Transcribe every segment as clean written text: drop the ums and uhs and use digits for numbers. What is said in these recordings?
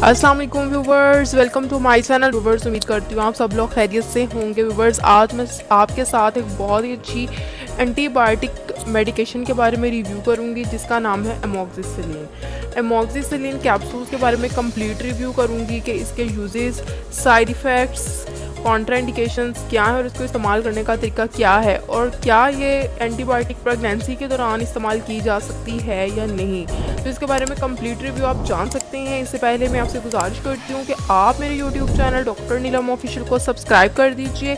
अस्सलाम वालेकुम viewers, welcome to my channel. Viewers, उम्मीद करती हूँ आप सब लोग खैरियत से होंगे। व्यूवर्स, आज मैं आपके साथ एक बहुत ही अच्छी एंटीबायोटिक मेडिकेशन के बारे में रिव्यू करूँगी जिसका नाम है एमोक्सिसिलिन। एमोक्सिसिलिन कैप्सूल्स के बारे में कंप्लीट रिव्यू करूँगी कि इसके यूजेस, साइड इफ़ेक्ट्स, कॉन्ट्राइंडिकेशंस क्या है और इसको इस्तेमाल करने का तरीका क्या है और क्या ये एंटीबायोटिक प्रेगनेंसी के दौरान इस्तेमाल की जा सकती है या नहीं, तो इसके बारे में कंप्लीट रिव्यू आप जान सकते हैं। इससे पहले मैं आपसे गुजारिश करती हूँ कि आप मेरे यूट्यूब चैनल डॉक्टर नीलम ऑफिशियल को सब्सक्राइब कर दीजिए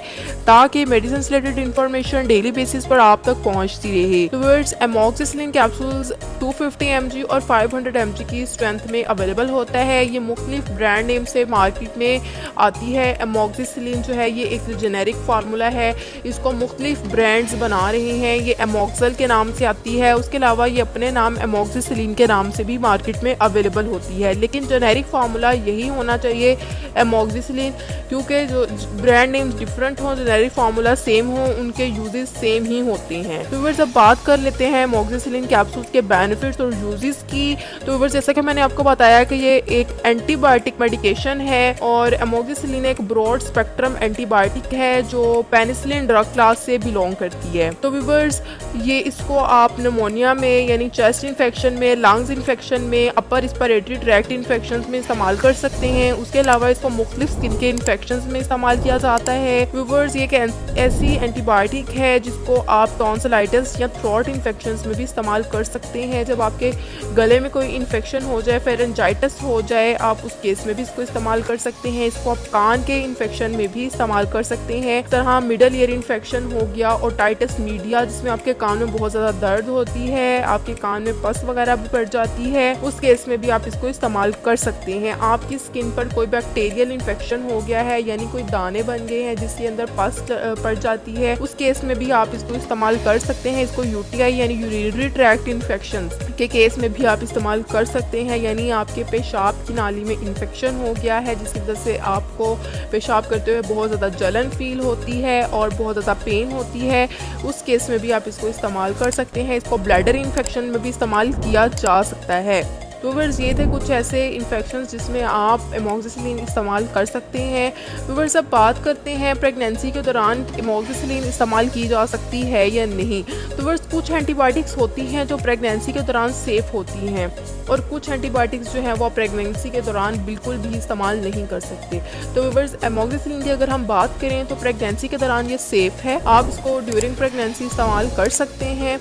ताकि मेडिसिन से रिलेटेड इन्फॉर्मेशन डेली बेसिस पर आप तक पहुँचती रहे। तो वर्ड्स, एमोक्सिसिलिन कैप्सूल्स 250 mg और 500 mg की स्ट्रेंथ में अवेलेबल होता है। ये मुख्तलिफ ब्रांड नेम से मार्केट में आती है। एमोक्सिसिलिन जो है ये एक जेनेरिक फार्मूला है, इसको मुख्तलिफ ब्रांड्स बना रहे हैं। ये एमोक्सल के नाम से आती है, उसके अलावा ये अपने नाम एमोक्सिसिलिन के नाम से भी मार्केट में अवेलेबल होती है, लेकिन जेनेरिक फार्मूला यही होना चाहिए एमोक्सिसिलिन, क्योंकि जो ब्रांड नेम्स डिफरेंट हों, जेनेरिक फार्मूला सेम हो, उनके यूजेस सेम ही होते हैं। तो व्यूअर्स, अब बात कर लेते हैं एमोक्सिसिलिन कैप्सूल्स के बेनिफिट्स और यूजेस की। तो व्यूअर्स, जैसा कि मैंने आपको बताया कि ये एक एंटीबायोटिक मेडिकेशन है और एमोक्सिसिलिन एक ब्रॉड स्पेक्ट्रम एंटीबायोटिक है जो पेनिसिलिन ड्रग क्लास से बिलोंग करती है। तो व्यूअर्स, ये इसको आप निमोनिया में यानी चेस्ट इन्फेक्शन में, लंग्स इन्फेक्शन में, अपर रिस्पिरेटरी ट्रैक्ट इन्फेक्शन में इस्तेमाल कर सकते हैं। उसके अलावा इसको मुख्तलिफ स्किन के इन्फेक्शन में इस्तेमाल किया जाता है। व्यूअर्स, ये एक ऐसी एंटीबायोटिक है जिसको आप टॉन्सिलाइटिस या थ्रोट इन्फेक्शन में भी इस्तेमाल कर सकते हैं। जब आपके गले में कोई इन्फेक्शन हो जाए, फेरेंजाइटिस हो जाए, आप उस केस में भी इसको इस्तेमाल कर सकते हैं। इसको आप कान के इन्फेक्शन में भी इस्तेमाल कर सकते हैं। इस तरह मिडल ईयर इन्फेक्शन हो गया और टाइटस मीडिया, जिसमें आपके कान में बहुत ज़्यादा दर्द होती है, आपके कान में पस वगैरह भी पड़ जाती है, उस केस में भी आप इसको इस्तेमाल कर सकते हैं। आपकी स्किन पर कोई बैक्टीरियल इन्फेक्शन हो गया है यानी कोई दाने बन गए हैं जिसके अंदर पस पड़ जाती है, उस केस में भी आप इसको इस्तेमाल कर सकते हैं। इसको यूटीआई यानी यूरिनरी ट्रैक्ट इन्फेक्शन के केस में भी आप इस्तेमाल कर सकते हैं, यानी आपके पेशाब की नाली में इन्फेक्शन हो गया है जिसकी वजह से आपको पेशाब करते हुए बहुत ज़्यादा जलन फील होती है और बहुत ज़्यादा पेन होती है, उस केस में भी आप इसको इस्तेमाल कर सकते हैं। इसको ब्लैडर इन्फेक्शन में भी इस्तेमाल किया जा सकता है। तो व्यूअर्स, ये थे कुछ ऐसे इन्फेक्शंस जिसमें आप एमोक्सिसिलिन इस्तेमाल कर सकते हैं। व्यूअर्स, अब बात करते हैं प्रेगनेंसी के दौरान एमोक्सिसिलिन इस्तेमाल की जा सकती है या नहीं। तो व्यूअर्स, कुछ एंटीबायोटिक्स होती हैं जो प्रेगनेंसी के दौरान सेफ़ होती हैं और कुछ एंटीबायोटिक्स जो हैं वो प्रेगनेंसी के दौरान बिल्कुल भी इस्तेमाल नहीं कर सकते। तो व्यूअर्स, एमोक्सिसिलिन की अगर हम बात करें तो प्रेगनेंसी के दौरान ये सेफ़ है, आप इसको ड्यूरिंग प्रेगनेंसी इस्तेमाल कर सकते हैं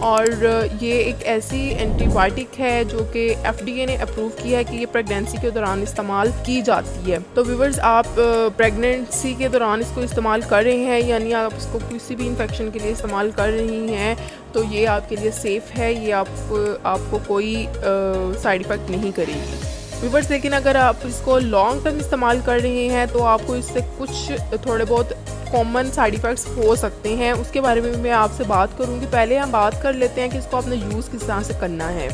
और ये एक ऐसी एंटीबायोटिक है जो कि FDA ने अप्रूव किया है कि ये प्रेगनेंसी के दौरान इस्तेमाल की जाती है। तो व्यूअर्स, आप प्रेगनेंसी के दौरान इसको इस्तेमाल कर रहे हैं यानी आप इसको किसी भी इन्फेक्शन के लिए इस्तेमाल कर रही हैं तो ये आपके लिए सेफ़ है, ये आपको कोई साइड इफ़ेक्ट नहीं करेगी। व्यूअर्स, लेकिन अगर आप इसको लॉन्ग टर्म इस्तेमाल कर रहे हैं तो आपको इससे कुछ थोड़े बहुत कॉमन साइड इफ़ेक्ट्स हो सकते हैं, उसके बारे में मैं आपसे बात करूंगी। पहले हम बात कर लेते हैं कि इसको अपना यूज़ किस तरह से करना है।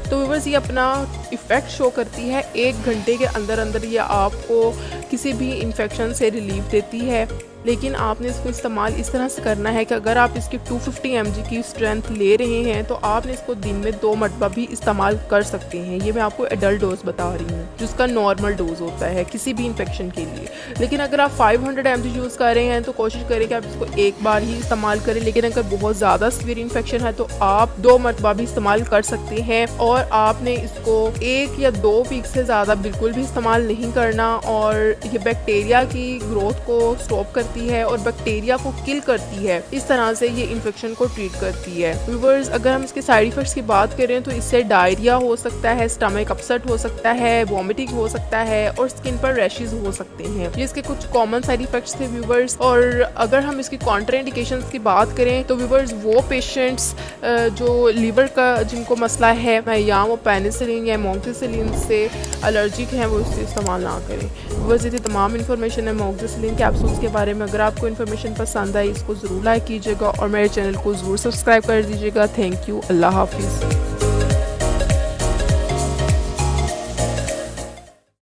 तो व्यूअर्स, ये अपना इफ़ेक्ट शो करती है 1 घंटे के अंदर अंदर ये आपको किसी भी इन्फेक्शन से रिलीफ देती है, लेकिन आपने इसको इस्तेमाल इस तरह से करना है कि अगर आप इसकी 250 mg की स्ट्रेंथ ले रहे हैं तो आपने इसको दिन में 2 मरतबा भी इस्तेमाल कर सकते हैं। ये मैं आपको एडल्ट डोज बता रही हूँ जिसका नॉर्मल डोज होता है किसी भी इन्फेक्शन के लिए। लेकिन अगर आप 500 mg यूज़ कर रहे हैं तो कोशिश करें कि आप इसको एक बार ही इस्तेमाल करें, लेकिन अगर बहुत ज़्यादा सीवियर इन्फेक्शन है तो आप 2 मरतबा भी इस्तेमाल कर सकते हैं और आपने इसको 1 या 2 वीक से ज़्यादा बिल्कुल भी इस्तेमाल नहीं करना। और ये बैक्टीरिया की ग्रोथ को स्टॉप करती है और बैक्टीरिया को किल करती है, इस तरह से ये इन्फेक्शन को ट्रीट करती है। व्यूअर्स, अगर हम इसके साइड इफेक्ट्स की बात करें तो इससे डायरिया हो सकता है, स्टमक अपसेट हो सकता है, वॉमिटिंग हो सकता है और स्किन पर रैशेस हो सकते हैं। ये इसके कुछ कॉमन साइड इफेक्ट्स थे व्यूअर्स। और अगर हम इसकी कॉन्ट्राइंडिकेशंस की बात करें तो व्यूअर्स, वो पेशेंट्स जो लीवर का जिनको मसला है या वो पेनिसिलिन या एमोक्सिसिलिन से एलर्जिक हैं वो इससे इस्तेमाल ना करें। व्यूअर्स, ये तमाम इन्फॉर्मेशन है एमोक्सिसिलिन कैप्सूल्स के बारे में। अगर आपको इन्फॉर्मेशन पसंद आई इसको ज़रूर लाइक कीजिएगा और मेरे चैनल को ज़रूर सब्सक्राइब कर दीजिएगा। थैंक यू, अल्लाह हाफिज़।